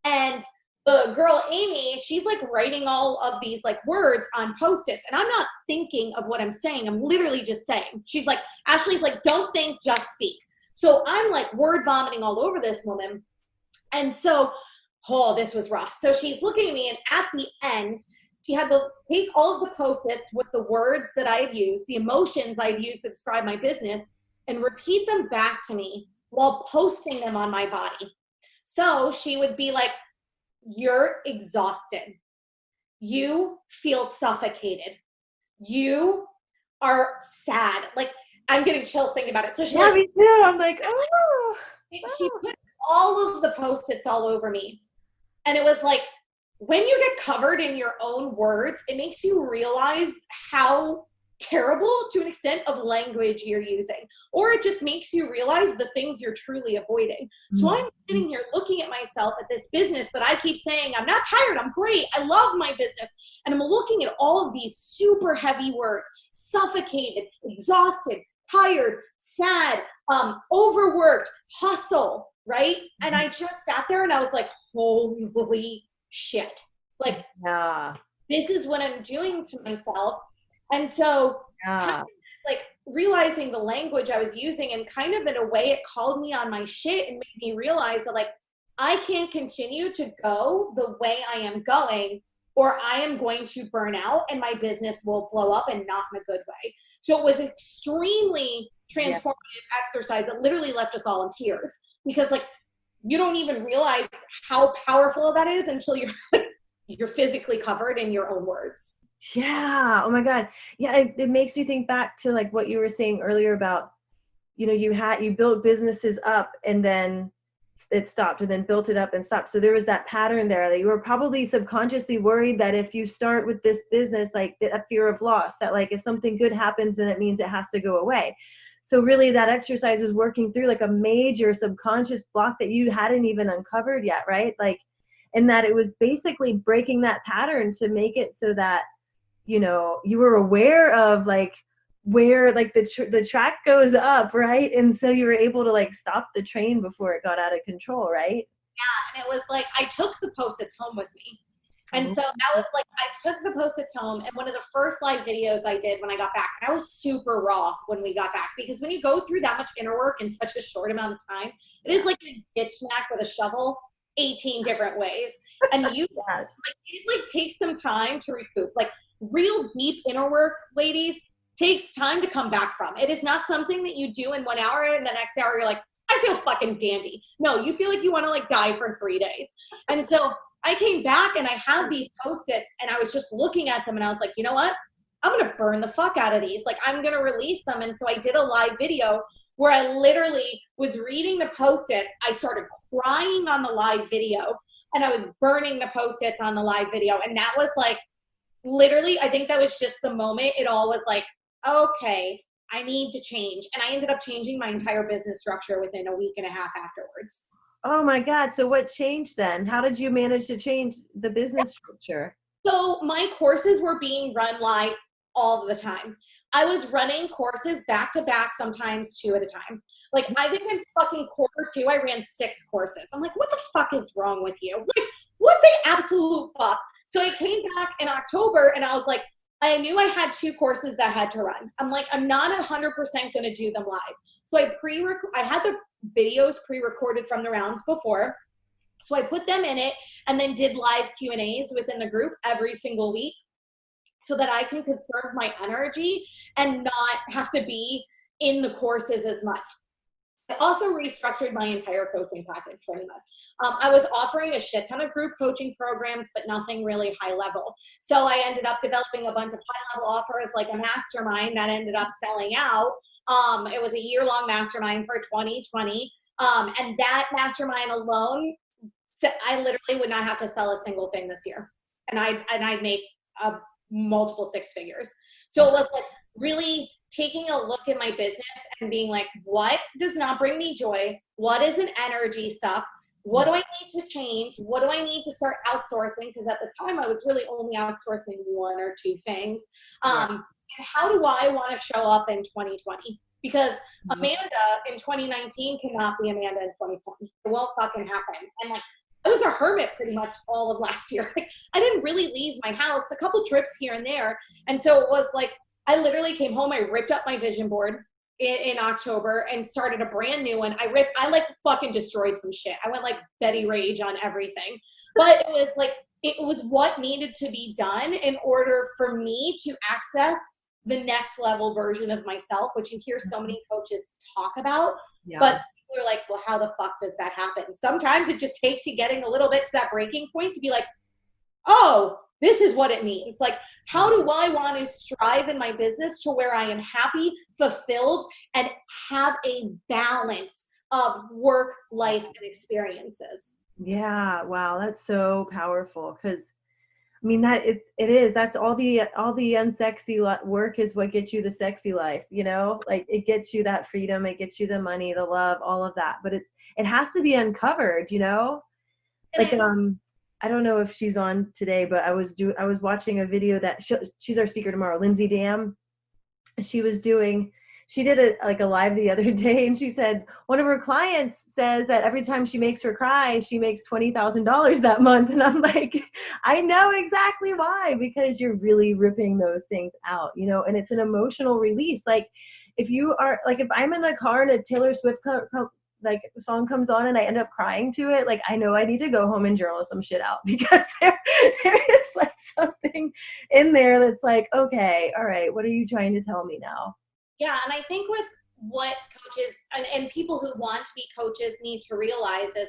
And the girl, Amy, she's like writing all of these like words on Post-its. And I'm not thinking of what I'm saying. I'm literally just saying. She's like, Ashley's like, don't think, just speak. So I'm like word vomiting all over this woman. And so, this was rough. So she's looking at me, and at the end, she had to take all of the Post-its with the words that I had used, the emotions I had used to describe my business, and repeat them back to me while posting them on my body. So she would be like, you're exhausted. You feel suffocated. You are sad. Like, I'm getting chills thinking about it. So she me too. I'm like, oh. She put all of the Post-its all over me. And it was like, when you get covered in your own words, it makes you realize how terrible to an extent of language you're using, or it just makes you realize the things you're truly avoiding. So I'm sitting here looking at myself at this business that I keep saying, I'm not tired, I'm great, I love my business. And I'm looking at all of these super heavy words: suffocated, exhausted, tired, sad, overworked, hustle, right? And I just sat there and I was like, holy shit. Like, this is what I'm doing to myself. And so like realizing the language I was using, and kind of in a way it called me on my shit and made me realize that like, I can't continue to go the way I am going, or I am going to burn out and my business will blow up, and not in a good way. So it was extremely transformative exercise that literally left us all in tears, because like, you don't even realize how powerful that is until you're like, you're physically covered in your own words. Yeah. Oh my God. Yeah. It makes me think back to like what you were saying earlier about, you built businesses up and then it stopped, and then built it up and stopped. So there was that pattern there that you were probably subconsciously worried that if you start with this business, like a fear of loss, that like if something good happens, then it means it has to go away. So really that exercise was working through like a major subconscious block that you hadn't even uncovered yet, right? Like, and that it was basically breaking that pattern to make it so that, you were aware of like where like the track goes up, right? And so you were able to like stop the train before it got out of control, right? Yeah, and it was like, I took the Post-its home with me. And so that was like, I took the Post-its home, and one of the first live videos I did when I got back, and I was super raw when we got back, because when you go through that much inner work in such a short amount of time, it is like a ditch snack with a shovel 18 different ways. And you it takes some time to recoup. Like, real deep inner work, ladies, takes time to come back from. It is not something that you do in 1 hour and the next hour you're like, I feel fucking dandy. No, you feel like you want to like die for 3 days. And so I came back and I had these Post-its, and I was just looking at them, and I was like, you know what? I'm going to burn the fuck out of these. Like, I'm going to release them. And so I did a live video where I literally was reading the Post-its. I started crying on the live video, and I was burning the Post-its on the live video. And that was like, literally, I think that was just the moment it all was like, okay, I need to change. And I ended up changing my entire business structure within a week and a half afterwards. Oh my God. So what changed then? How did you manage to change the business structure? So my courses were being run live all the time. I was running courses back to back, sometimes 2 at a time. Like, I think in fucking Q2, I ran 6 courses. I'm like, what the fuck is wrong with you? Like, what the absolute fuck? So I came back in October, and I was like, I knew I had 2 courses that had to run. I'm like, I'm not 100% going to do them live. So I had the videos pre-recorded from the rounds before. So I put them in it, and then did live Q&As within the group every single week, so that I can conserve my energy and not have to be in the courses as much. I also restructured my entire coaching package pretty much. I was offering a shit ton of group coaching programs, but nothing really high level. So I ended up developing a bunch of high level offers, like a mastermind that ended up selling out. It was a year-long mastermind for 2020. And that mastermind alone, I literally would not have to sell a single thing this year. And I'd make multiple six figures. So it was like really taking a look at my business and being like, what does not bring me joy? What is an energy suck? What do I need to change? What do I need to start outsourcing? Because at the time I was really only outsourcing one or two things. And how do I want to show up in 2020? Because Amanda in 2019 cannot be Amanda in 2020. It won't fucking happen. And like, I was a hermit pretty much all of last year. I didn't really leave my house, a couple trips here and there. And so it was like, I literally came home, I ripped up my vision board in October and started a brand new one. I like fucking destroyed some shit. I went like Betty Rage on everything. But it was like, it was what needed to be done in order for me to access the next level version of myself, which you hear so many coaches talk about. Yeah. But people are like, well, how the fuck does that happen? Sometimes it just takes you getting a little bit to that breaking point to be like, oh, this is what it means. Like, how do I want to strive in my business to where I am happy, fulfilled, and have a balance of work, life, and experiences? Yeah. Wow. That's so powerful. Cause I mean that it is, that's all the unsexy work is what gets you the sexy life, you know, like it gets you that freedom, it gets you the money, the love, all of that, but it has to be uncovered, you know, like, I don't know if she's on today, but I was watching a video that she's our speaker tomorrow, Lindsay Dam. She did a live the other day, and she said one of her clients says that every time she makes her cry, she makes $20,000 that month. And I'm like, I know exactly why, because you're really ripping those things out, you know, and it's an release. Like if I'm in the car and a Taylor Swift like song comes on and I end up crying to it, like I know I need to go home and journal some shit out, because there is like something in there that's like, okay, all right, what are you trying to tell me now? Yeah, and I think with what coaches and people who want to be coaches need to realize is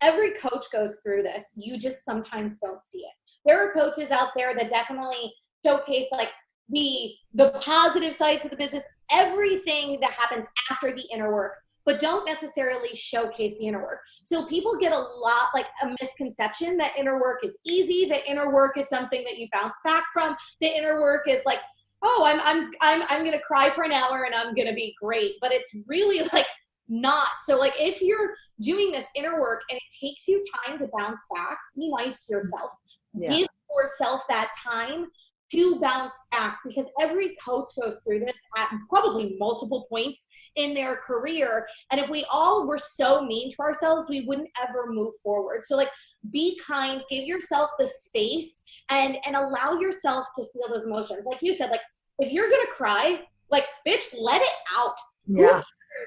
every coach goes through this. You just sometimes don't see it. There are coaches out there that definitely showcase like the positive sides of the business, everything that happens after the inner work, but don't necessarily showcase the inner work. So people get a misconception that inner work is easy, that inner work is something that you bounce back from, the inner work is like, oh, I'm gonna cry for an hour and I'm gonna be great. But it's really like not. So like if you're doing this inner work and it takes you time to bounce back, be nice to yourself. Yeah. Give yourself that time to bounce back, because every coach goes through this at probably multiple points in their career. And if we all were so mean to ourselves, we wouldn't ever move forward. So like, be kind, give yourself the space and allow yourself to feel those emotions. Like you said, like if you're gonna cry, like bitch, let it out. Yeah. Who cares?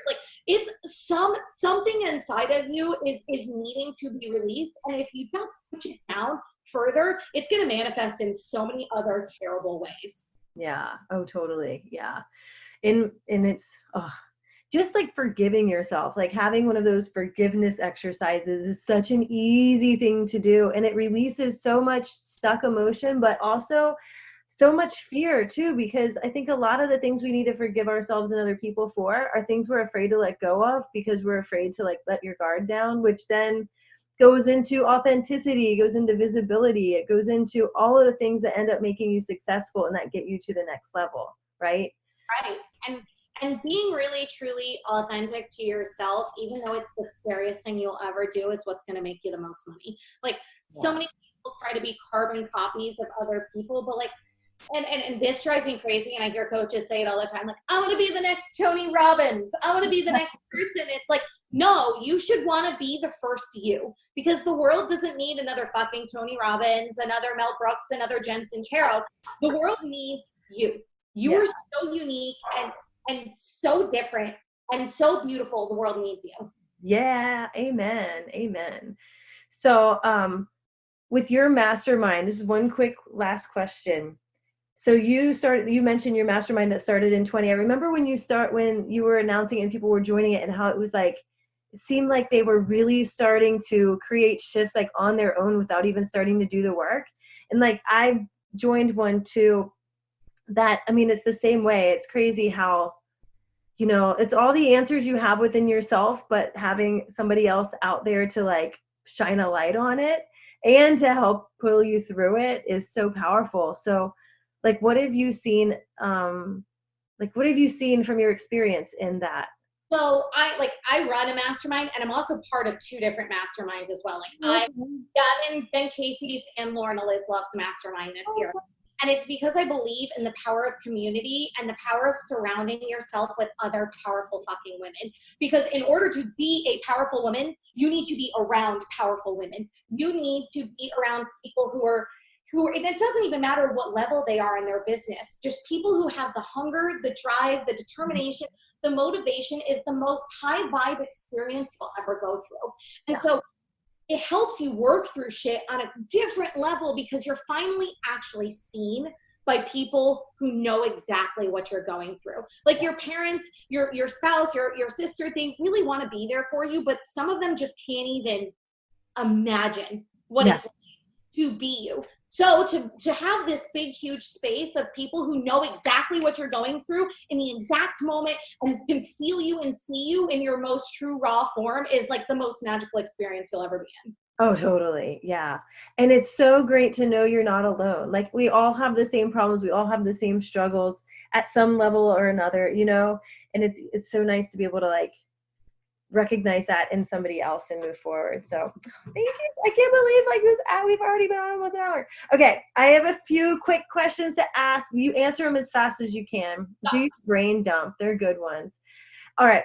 Like it's something inside of you is needing to be released. And if you don't push it down further, it's going to manifest in so many other terrible ways. Yeah. Oh, totally. Yeah. And it's just like forgiving yourself, like having one of those forgiveness exercises is such an easy thing to do. And it releases so much stuck emotion, but also so much fear too, because I think a lot of the things we need to forgive ourselves and other people for are things we're afraid to let go of, because we're afraid to like let your guard down, which then goes into authenticity, it goes into visibility, it goes into all of the things that end up making you successful and that get you to the next level, right? Right. And being really, truly authentic to yourself, even though it's the scariest thing you'll ever do, is what's going to make you the most money. Like so many people try to be carbon copies of other people, but like, and this drives me crazy. And I hear coaches say it all the time, like, I want to be the next Tony Robbins. I want to be the next person. It's like, no, you should want to be the first you, because the world doesn't need another fucking Tony Robbins, another Mel Brooks, another Jen Sincero. The world needs you. You are so unique and so different and so beautiful. The world needs you. Yeah. Amen. Amen. So, with your mastermind, this is one quick last question. So you mentioned your mastermind that started in 20. I remember when you were announcing it and people were joining it, and how it was like, it seemed like they were really starting to create shifts like on their own without even starting to do the work. And like, I've joined one too that, I mean, it's the same way. It's crazy how, it's all the answers you have within yourself, but having somebody else out there to like shine a light on it and to help pull you through it is so powerful. So like, what have you seen from your experience in that? So I run a mastermind, and I'm also part of 2 different masterminds as well. Like I'm in Ben Casey's and Lorna Liz Love's mastermind this year. And it's because I believe in the power of community and the power of surrounding yourself with other powerful fucking women. Because in order to be a powerful woman, you need to be around powerful women. You need to be around people who are, and it doesn't even matter what level they are in their business, just people who have the hunger, the drive, the determination, the motivation is the most high vibe experience you'll ever go through. And so it helps you work through shit on a different level because you're finally actually seen by people who know exactly what you're going through. Like your parents, your spouse, your sister, they really want to be there for you, but some of them just can't even imagine what it's like to be you. So to have this big, huge space of people who know exactly what you're going through in the exact moment and can feel you and see you in your most true, raw form is like the most magical experience you'll ever be in. Oh, totally. Yeah. And it's so great to know you're not alone. Like, we all have the same problems. We all have the same struggles at some level or another, and it's so nice to be able to like recognize that in somebody else and move forward. So thank you. I can't believe like this, we've already been on almost an hour. Okay. I have a few quick questions to ask. You answer them as fast as you can. Do your brain dump. They're good ones. All right.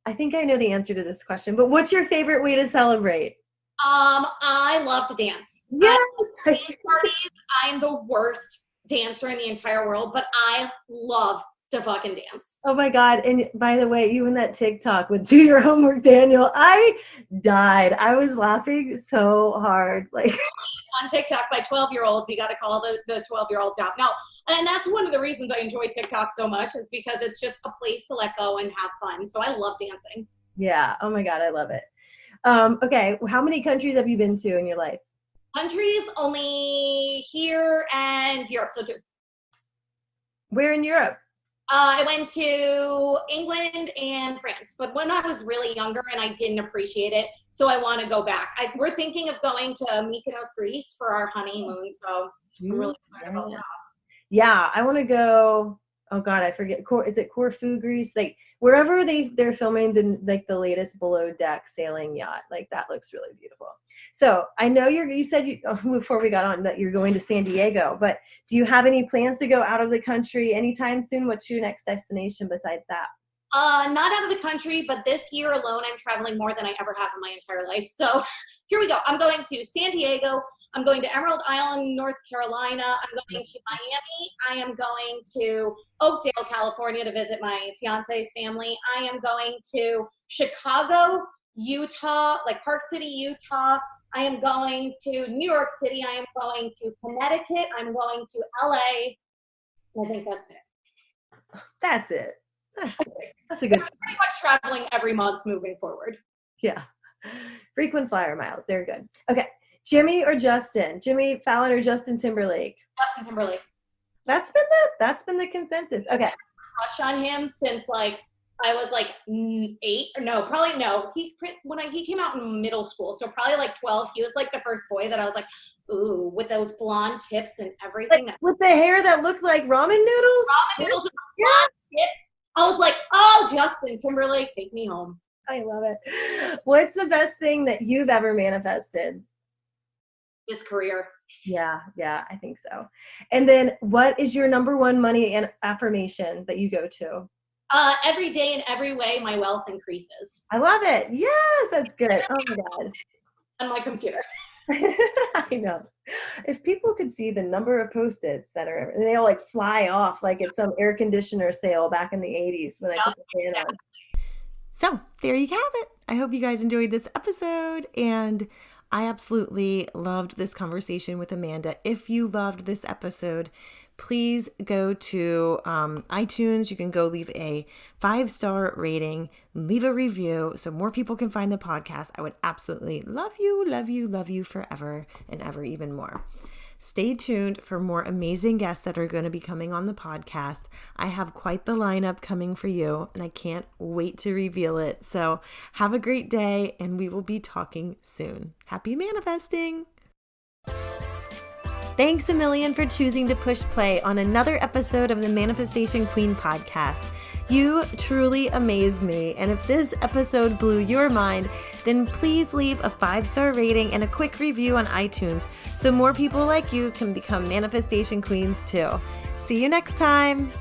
I think I know the answer to this question, but what's your favorite way to celebrate? I love to dance. Yes. Dance parties. I am the worst dancer in the entire world, but I love to fucking dance. Oh my God. And by the way, you and that TikTok with Do Your Homework, Daniel, I died. I was laughing so hard. Like, on TikTok by 12-year-olds, you got to call the 12-year-olds out. No, and that's one of the reasons I enjoy TikTok so much, is because it's just a place to let go and have fun. So I love dancing. Yeah. Oh my God. I love it. Okay. How many countries have you been to in your life? Countries only here and Europe. So 2. Where in Europe? I went to England and France, but when I was really younger and I didn't appreciate it, so I want to go back. We're thinking of going to Mykonos, Greece for our honeymoon, so I'm really excited about that. Yeah, I want to go. Oh God, I forget. Is it Corfu, Greece? Like wherever they're filming the latest below deck sailing yacht. Like that looks really beautiful. So I know you said before we got on that you're going to San Diego, but do you have any plans to go out of the country anytime soon? What's your next destination besides that? Not out of the country, but this year alone, I'm traveling more than I ever have in my entire life. So here we go. I'm going to San Diego. I'm going to Emerald Island, North Carolina. I'm going to Miami. I am going to Oakdale, California to visit my fiance's family. I am going to Chicago, Utah, like Park City, Utah. I am going to New York City. I am going to Connecticut. I'm going to LA. I think that's it. That's it. That's a good. I'm pretty much traveling every month moving forward. Yeah. Frequent flyer miles. They're good. Okay. Jimmy or Justin? Jimmy Fallon or Justin Timberlake? Justin Timberlake. That's been the consensus. Okay. Crush on him since like I was like 8 or no, probably no. He came out in middle school, so probably like 12. He was like the first boy that I was like, ooh, with those blonde tips and everything. Like, with the hair that looked like ramen noodles? Ramen noodles with blonde tips. I was like, oh, Justin Timberlake, take me home. I love it. What's the best thing that you've ever manifested? His career. Yeah, I think so. And then what is your number one money and affirmation that you go to? Every day in every way, my wealth increases. I love it. Yes, that's good. Oh my God. On my computer. I know. If people could see the number of Post-its that are, they all like fly off like it's some air conditioner sale back in the 80s when I put the fan on. So there you have it. I hope you guys enjoyed this episode, and I absolutely loved this conversation with Amanda. If you loved this episode, please go to iTunes. You can go leave a 5-star rating, leave a review so more people can find the podcast. I would absolutely love you, love you, love you forever and ever even more. Stay tuned for more amazing guests that are going to be coming on the podcast. I have quite the lineup coming for you, and I can't wait to reveal it. So have a great day, and we will be talking soon. Happy manifesting! Thanks a million for choosing to push play on another episode of the Manifestation Queen podcast. You truly amaze me, and if this episode blew your mind, then please leave a 5-star rating and a quick review on iTunes so more people like you can become manifestation queens too. See you next time.